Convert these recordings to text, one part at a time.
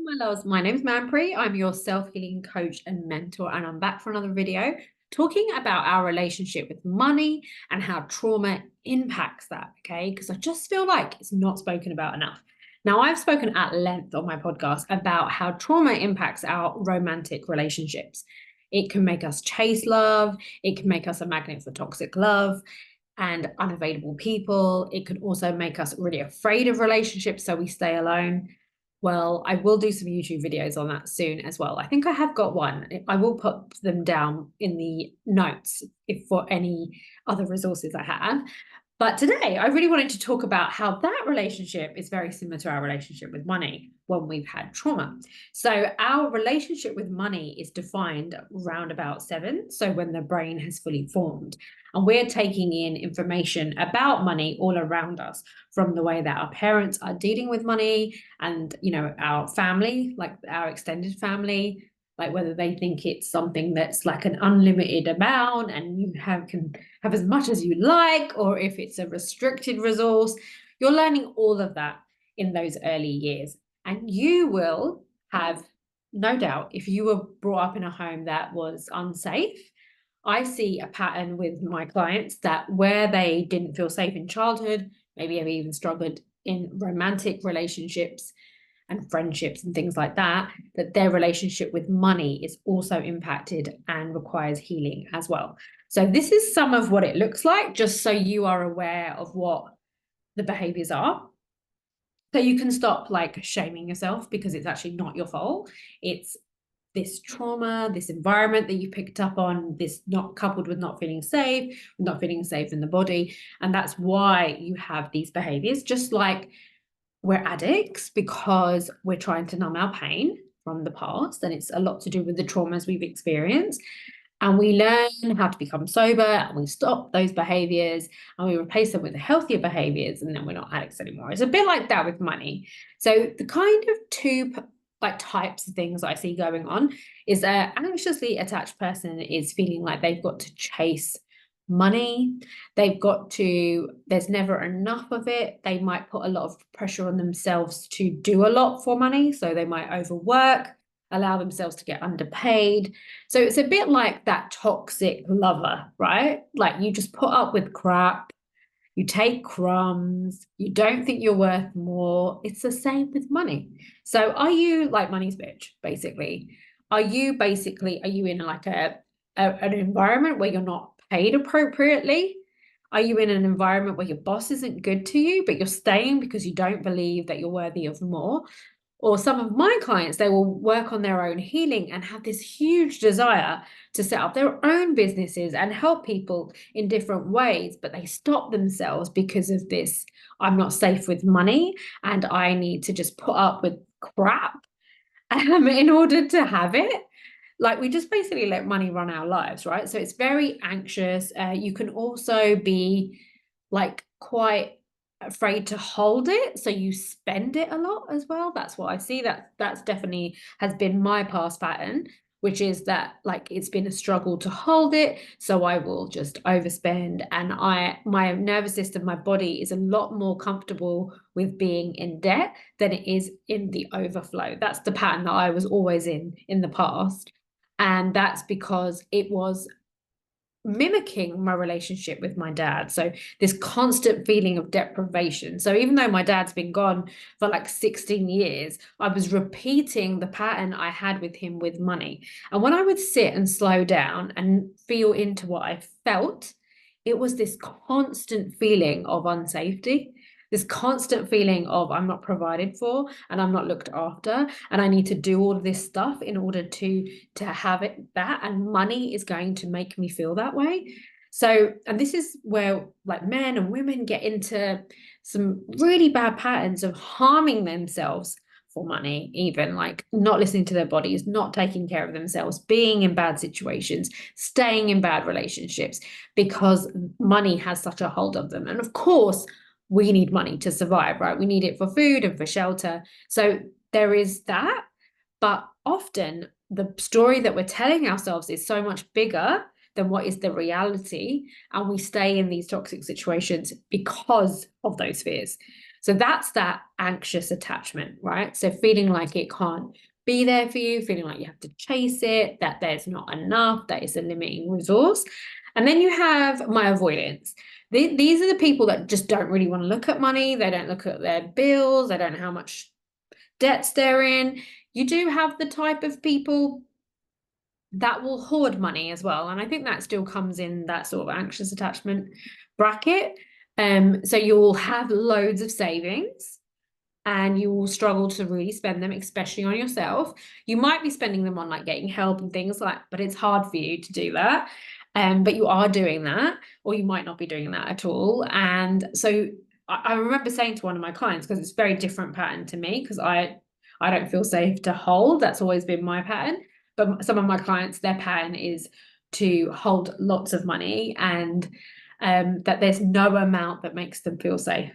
my loves. My name is Manpreet. I'm your self-healing coach and mentor, and I'm back for another video talking about our relationship with money and how trauma impacts that. Okay, because I just feel like it's not spoken about enough. Now, I've spoken at length on my podcast about how trauma impacts our romantic relationships. It can make us chase love, it can make us a magnet for toxic love and unavailable people. It can also make us really afraid of relationships, so we stay alone. Well, I will do some YouTube videos on that soon as well. I think I have got one. I will put them down in the notes if for any other resources I have. But today, I really wanted to talk about how that relationship is very similar to our relationship with money when we've had trauma. So, our relationship with money is defined round about 7, so when the brain has fully formed. And we're taking in information about money all around us, from the way that our parents are dealing with money and, our family, like our extended family, like whether they think it's something that's like an unlimited amount and you can have as much as you like, or if it's a restricted resource. You're learning all of that in those early years. And you will have, no doubt, if you were brought up in a home that was unsafe, I see a pattern with my clients that where they didn't feel safe in childhood, maybe have even struggled in romantic relationships and friendships and things like that, that their relationship with money is also impacted and requires healing as well. So this is some of what it looks like, just so you are aware of what the behaviors are. So you can stop like shaming yourself, because it's actually not your fault. It's this trauma, this environment that you picked up on, this not coupled with not feeling safe in the body. And that's why you have these behaviors. Just like we're addicts because we're trying to numb our pain from the past, and it's a lot to do with the traumas we've experienced. And we learn how to become sober, and we stop those behaviors and we replace them with healthier behaviors, and then we're not addicts anymore. It's a bit like that with money. So the kind of two like types of things I see going on is an anxiously attached person is feeling like they've got to chase money. There's never enough of it. They might put a lot of pressure on themselves to do a lot for money. So they might overwork, allow themselves to get underpaid. So it's a bit like that toxic lover, right? Like you just put up with crap, you take crumbs, you don't think you're worth more. It's the same with money. So are you like money's bitch, basically? Are you in like an environment where you're not paid appropriately? Are you in an environment where your boss isn't good to you, but you're staying because you don't believe that you're worthy of more? Or some of my clients, they will work on their own healing and have this huge desire to set up their own businesses and help people in different ways, but they stop themselves because of this. I'm not safe with money and I need to just put up with crap in order to have it. Like we just basically let money run our lives, right? So it's very anxious. You can also be like quite afraid to hold it, so you spend it a lot as well. That's what I see. That's definitely has been my past pattern, which is that like it's been a struggle to hold it, so I will just overspend. And my nervous system, my body is a lot more comfortable with being in debt than it is in the overflow. That's the pattern that I was always in the past, and that's because it was mimicking my relationship with my dad. So this constant feeling of deprivation. So even though my dad's been gone for like 16 years, I was repeating the pattern I had with him with money. And when I would sit and slow down and feel into what I felt, it was this constant feeling of unsafety, this constant feeling of I'm not provided for and I'm not looked after, and I need to do all of this stuff in order to have it, that, and money is going to make me feel that way. So, and this is where like men and women get into some really bad patterns of harming themselves for money, even like not listening to their bodies, not taking care of themselves, being in bad situations, staying in bad relationships because money has such a hold of them. And of course, we need money to survive, right? We need it for food and for shelter. So there is that. But often the story that we're telling ourselves is so much bigger than what is the reality. And we stay in these toxic situations because of those fears. So that's that anxious attachment, right? So feeling like it can't be there for you, feeling like you have to chase it, that there's not enough, that it's a limiting resource. And then you have my avoidance. These are the people that just don't really want to look at money. They don't look at their bills. They don't know how much debts they're in. You do have the type of people that will hoard money as well. And I think that still comes in that sort of anxious attachment bracket. So you'll have loads of savings and you will struggle to really spend them, especially on yourself. You might be spending them on like getting help and things like, but it's hard for you to do that. But you are doing that, or you might not be doing that at all. And so I remember saying to one of my clients, because it's a very different pattern to me, because I don't feel safe to hold. That's always been my pattern. But some of my clients, their pattern is to hold lots of money, and that there's no amount that makes them feel safe.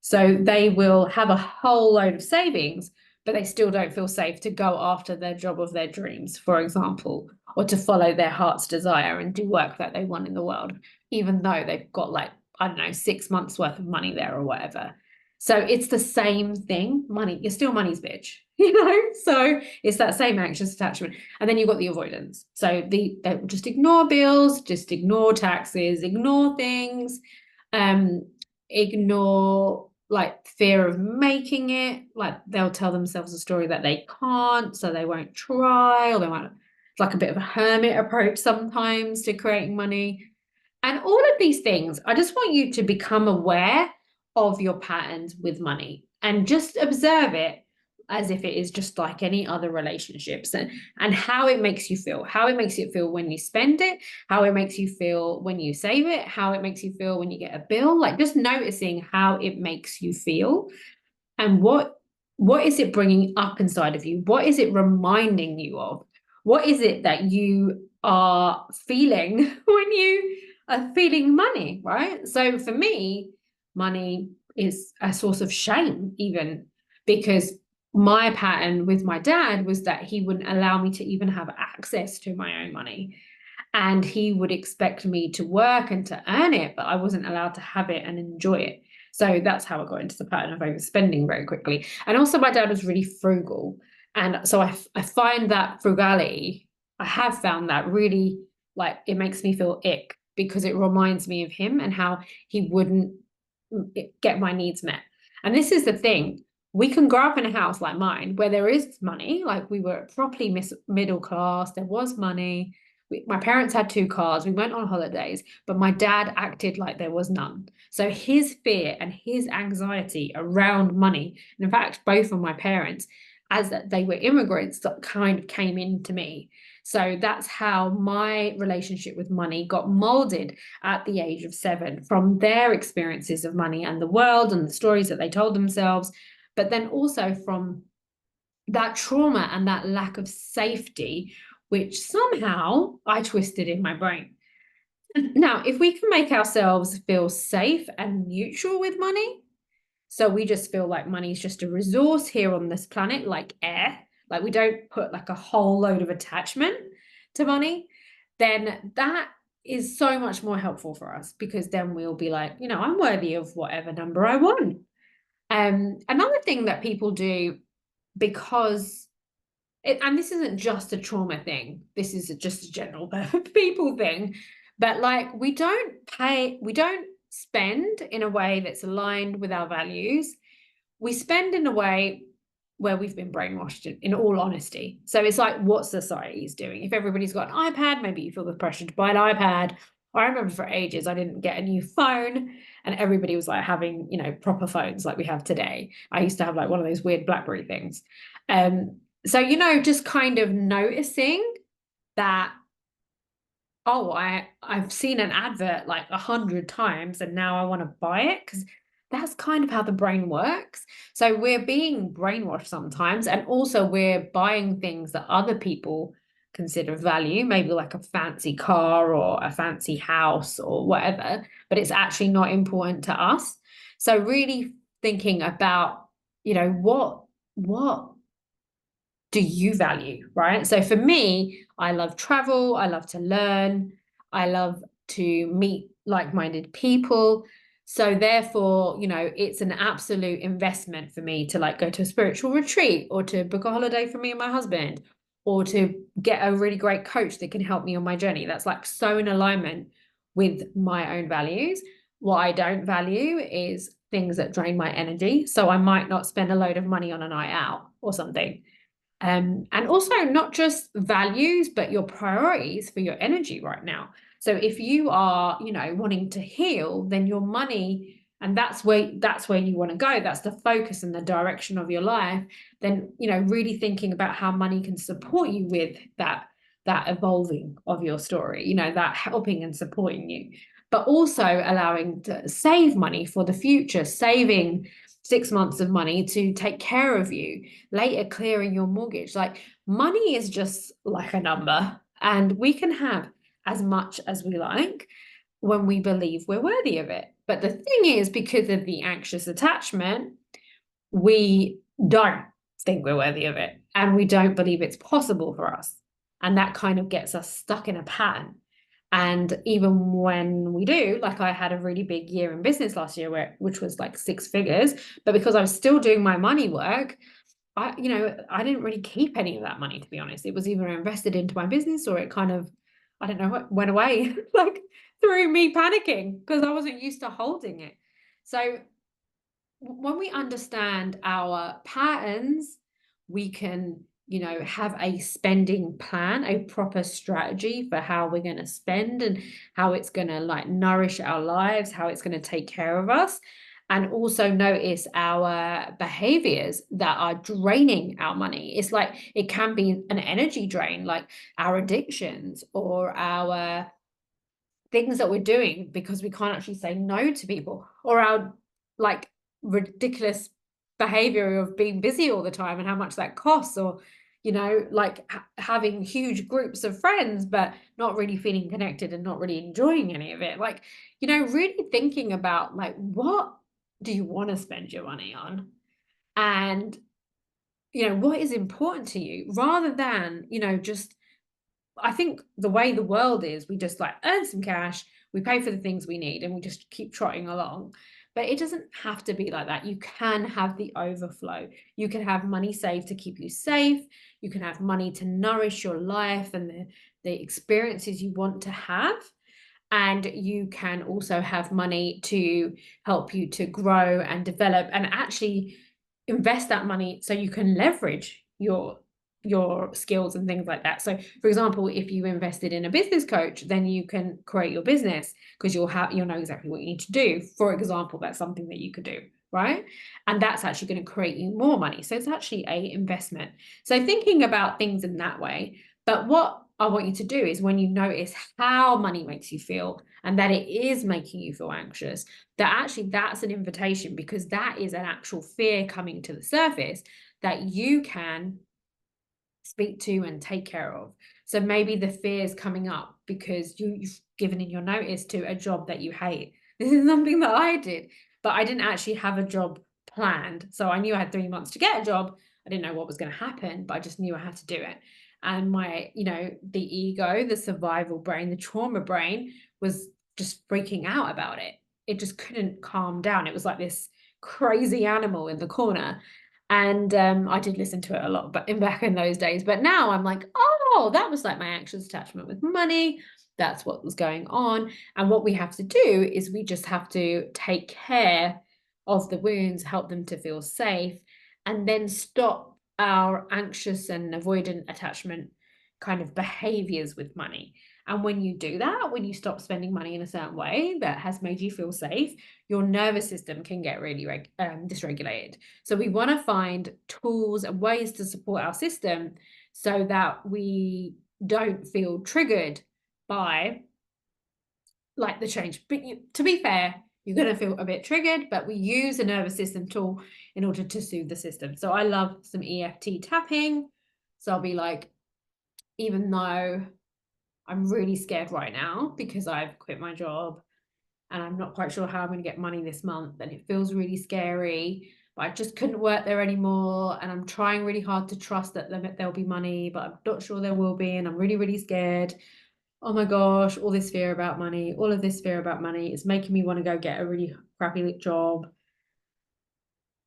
So they will have a whole load of savings, but they still don't feel safe to go after their job of their dreams, for example, or to follow their heart's desire and do work that they want in the world, even though they've got like, I don't know, 6 months worth of money there or whatever. So it's the same thing. Money, you're still money's bitch, you know? So it's that same anxious attachment. And then you've got the avoidance. So they just ignore bills, just ignore taxes, ignore things, ignore like fear of making it. Like they'll tell themselves a story that they can't, so they won't try, or they won't. It's like a bit of a hermit approach sometimes to creating money. And all of these things, I just want you to become aware of your patterns with money and just observe it as if it is just like any other relationships, and how it makes you feel, how it makes you feel when you spend it, how it makes you feel when you save it, how it makes you feel when you get a bill, like just noticing how it makes you feel and what is it bringing up inside of you? What is it reminding you of? What is it that you are feeling when you are feeling money, right? So for me, money is a source of shame, even because my pattern with my dad was that he wouldn't allow me to even have access to my own money. And he would expect me to work and to earn it, but I wasn't allowed to have it and enjoy it. So that's how I got into the pattern of overspending very quickly. And also my dad was really frugal. And so I find that frugality, I have found that really, like, it makes me feel ick because it reminds me of him and how he wouldn't get my needs met. And this is the thing. We can grow up in a house like mine where there is money, like we were properly middle class, there was money. My parents had 2 cars, we went on holidays, but my dad acted like there was none. So his fear and his anxiety around money, and in fact, both of my parents, as they were immigrants, that kind of came into me. So that's how my relationship with money got molded at the age of 7 from their experiences of money and the world and the stories that they told themselves, but then also from that trauma and that lack of safety, which somehow I twisted in my brain. Now, if we can make ourselves feel safe and neutral with money, so we just feel like money is just a resource here on this planet, like air, like we don't put like a whole load of attachment to money, then that is so much more helpful for us, because then we'll be like, you know, I'm worthy of whatever number I want. Another thing that people do, because and this isn't just a trauma thing, this is just a general people thing, but like we don't spend in a way that's aligned with our values. We spend in a way where we've been brainwashed, in all honesty. So it's like what society is doing. If everybody's got an iPad, maybe you feel the pressure to buy an iPad. I remember for ages I didn't get a new phone, and everybody was like having, you know, proper phones like we have today. I used to have like one of those weird BlackBerry things. So, you know, just kind of noticing that, oh, I've seen an advert like 100 times and now I want to buy it, because that's kind of how the brain works. So we're being brainwashed sometimes, and also we're buying things that other people consider value, maybe like a fancy car or a fancy house or whatever, but it's actually not important to us. So really thinking about, you know, what do you value, right? So for me, I love travel, I love to learn, I love to meet like-minded people. So therefore, it's an absolute investment for me to like go to a spiritual retreat or to book a holiday for me and my husband or to get a really great coach that can help me on my journey. That's like so in alignment with my own values. What I don't value is things that drain my energy. So I might not spend a load of money on a night out or something. And also not just values, but your priorities for your energy right now. So if you are, wanting to heal, then your money, and that's where you want to go. That's the focus and the direction of your life. Then, really thinking about how money can support you with that evolving of your story, that helping and supporting you, but also allowing to save money for the future, saving 6 months of money to take care of you later, clearing your mortgage. Like money is just like a number, and we can have as much as we like when we believe we're worthy of it. But the thing is, because of the anxious attachment, we don't think we're worthy of it and we don't believe it's possible for us. And that kind of gets us stuck in a pattern. And even when we do, like I had a really big year in business last year, which was like 6 figures, but because I was still doing my money work, I didn't really keep any of that money, to be honest. It was either invested into my business or it kind of, I don't know, went away like through me panicking because I wasn't used to holding it. So when we understand our patterns, we can, have a spending plan, a proper strategy for how we're going to spend and how it's going to like nourish our lives, how it's going to take care of us. And also notice our behaviors that are draining our money. It's like it can be an energy drain, like our addictions or our things that we're doing because we can't actually say no to people, or our like ridiculous behavior of being busy all the time and how much that costs, or like having huge groups of friends but not really feeling connected and not really enjoying any of it. Like, really thinking about like, what do you want to spend your money on, and what is important to you, rather than just, I think the way the world is, we just like earn some cash, we pay for the things we need, and we just keep trotting along. But it doesn't have to be like that. You can have the overflow. You can have money saved to keep you safe. You can have money to nourish your life and the experiences you want to have. And you can also have money to help you to grow and develop and actually invest that money so you can leverage your skills and things like that. So for example, if you invested in a business coach, then you can create your business because you'll know exactly what you need to do. For example, that's something that you could do, right? And that's actually going to create you more money. So it's actually a investment. So thinking about things in that way. But what I want you to do is, when you notice how money makes you feel and that it is making you feel anxious, that actually that's an invitation, because that is an actual fear coming to the surface that you can speak to and take care of. So maybe the fear is coming up because you've given in your notice to a job that you hate. This is something that I did, but I didn't actually have a job planned. So I knew I had 3 months to get a job. I didn't know what was going to happen, but I just knew I had to do it. And my, the ego, the survival brain, the trauma brain was just freaking out about it. It just couldn't calm down. It was like this crazy animal in the corner. And I did listen to it a lot, but back in those days. But now I'm like, oh, that was like my anxious attachment with money. That's what was going on. And what we have to do is we just have to take care of the wounds, help them to feel safe, and then stop our anxious and avoidant attachment kind of behaviors with money. And when you do that, when you stop spending money in a certain way that has made you feel safe, your nervous system can get really dysregulated. So we want to find tools and ways to support our system so that we don't feel triggered by like the change. But to be fair, you're going to feel a bit triggered, but we use a nervous system tool in order to soothe the system. So I love some EFT tapping. So I'll be like, even though I'm really scared right now because I've quit my job and I'm not quite sure how I'm going to get money this month, and it feels really scary, but I just couldn't work there anymore, and I'm trying really hard to trust that there'll be money, but I'm not sure there will be, and I'm really, really scared. oh my gosh, all this fear about money, all of this fear about money is making me want to go get a really crappy job.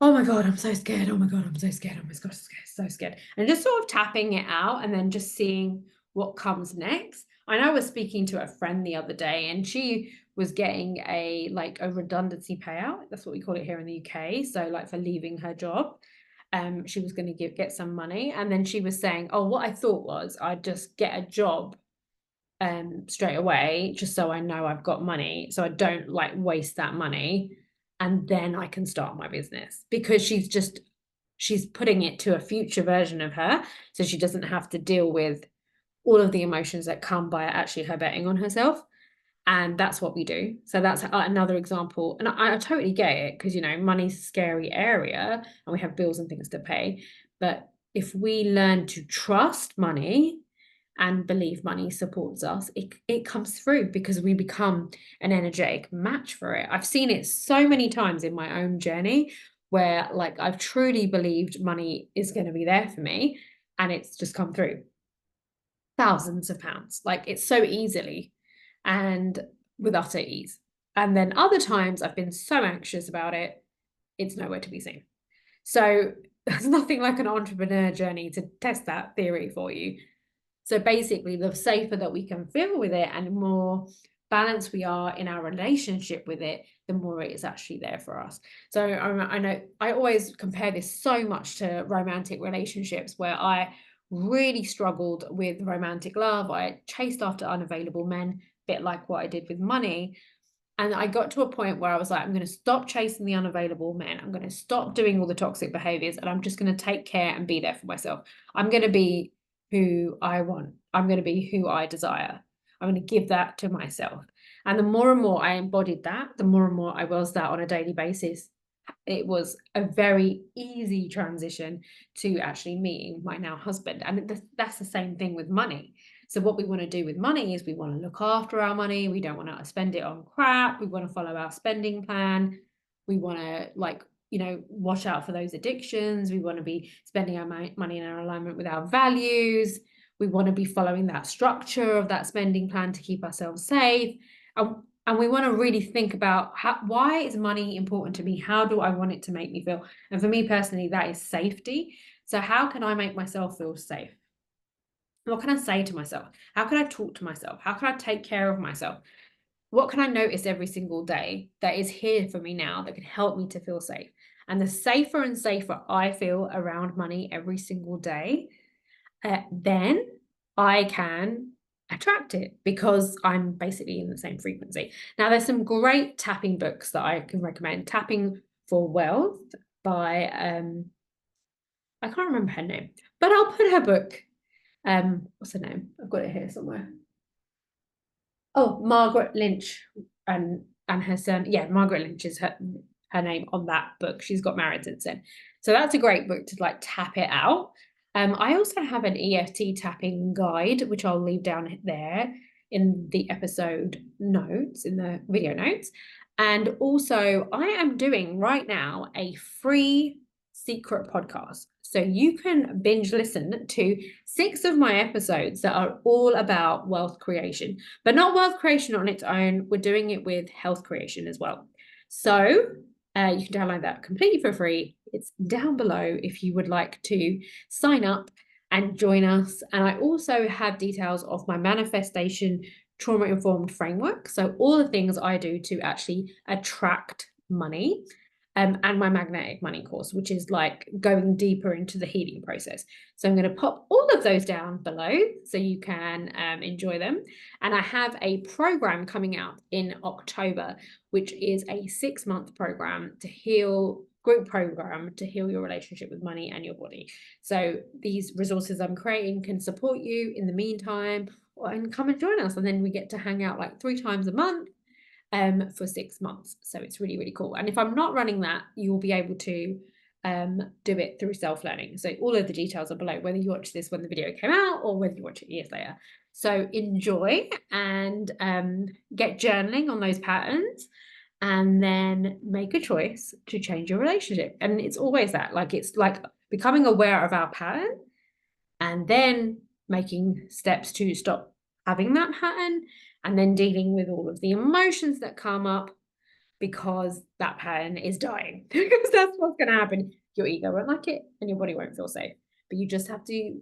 Oh my God, I'm so scared. Oh my God, I'm so scared. Oh my gosh, so scared. And just sort of tapping it out and then just seeing what comes next. I know I was speaking to a friend the other day and she was getting a redundancy payout. That's what we call it here in the UK. So like for leaving her job. She was going to get some money. And then she was saying, oh, what I thought was I'd just get a job straight away, just so I know I've got money, so I don't like waste that money, and then I can start my business, because she's putting it to a future version of her, so she doesn't have to deal with all of the emotions that come by actually her betting on herself. And that's what we do. So that's another example. And I totally get it, because, you know, money's a scary area and we have bills and things to pay. But if we learn to trust money and believe money supports us, it comes through, because we become an energetic match for it. I've seen it so many times in my own journey where like I've truly believed money is going to be there for me, and it's just come through thousands of pounds, like it's so easily and with utter ease. And then other times I've been so anxious about it, it's nowhere to be seen. So there's nothing like an entrepreneur journey to test that theory for you. So basically, the safer that we can feel with it and the more balanced we are in our relationship with it, the more it is actually there for us. So I know I always compare this so much to romantic relationships, where I really struggled with romantic love. I chased after unavailable men, a bit like what I did with money. And I got to a point where I was like, I'm going to stop chasing the unavailable men. I'm going to stop doing all the toxic behaviors, and I'm just going to take care and be there for myself. I'm going to be who I want. I'm going to be who I desire. I'm going to give that to myself. And the more and more I embodied that, the more and more I was that on a daily basis. It was a very easy transition to actually meeting my now husband. And that's the same thing with money. So what we want to do with money is we want to look after our money. We don't want to spend it on crap. We want to follow our spending plan. We want to, like, you know, watch out for those addictions. We want to be spending our money in alignment with our values. We want to be following that structure of that spending plan to keep ourselves safe. And we want to really think about why is money important to me? How do I want it to make me feel? And for me personally, that is safety. So how can I make myself feel safe? What can I say to myself? How can I talk to myself? How can I take care of myself? What can I notice every single day that is here for me now that can help me to feel safe? And the safer and safer I feel around money every single day, then I can attract it, because I'm basically in the same frequency. Now, there's some great tapping books that I can recommend. Tapping for Wealth by I can't remember her name, but I'll put her book. What's her name? I've got it here somewhere. Oh, Margaret Lynch, and her son. Yeah, Margaret Lynch is her name on that book. She's got married since then. So that's a great book to like tap it out. I also have an EFT tapping guide, which I'll leave down there in the episode notes, in the video notes. And also, I am doing right now a free secret podcast. So you can binge listen to 6 of my episodes that are all about wealth creation, but not wealth creation on its own. We're doing it with health creation as well. So you can download that completely for free. It's down below if you would like to sign up and join us. And I also have details of my manifestation trauma-informed framework. So all the things I do to actually attract money. And my magnetic money course, which is like going deeper into the healing process. So I'm going to pop all of those down below so you can enjoy them. And I have a program coming out in October, which is a 6-month program to heal, group program to heal your relationship with money and your body. So these resources I'm creating can support you in the meantime, and come and join us. And then we get to hang out like 3 times a month. For 6 months. So it's really, really cool. And if I'm not running that, you will be able to do it through self-learning. So all of the details are below, whether you watch this when the video came out or whether you watch it years later. So enjoy and get journaling on those patterns, and then make a choice to change your relationship. And it's always that, like, it's like becoming aware of our pattern and then making steps to stop having that pattern and then dealing with all of the emotions that come up because that pattern is dying. Because that's what's going to happen. Your ego won't like it and your body won't feel safe. But you just have to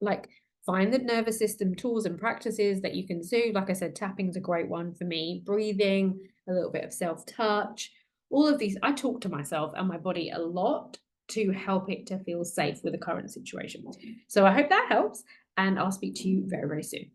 like find the nervous system tools and practices that you can do. Like I said, tapping is a great one for me. Breathing, a little bit of self-touch, all of these. I talk to myself and my body a lot to help it to feel safe with the current situation. So I hope that helps, and I'll speak to you very, very soon.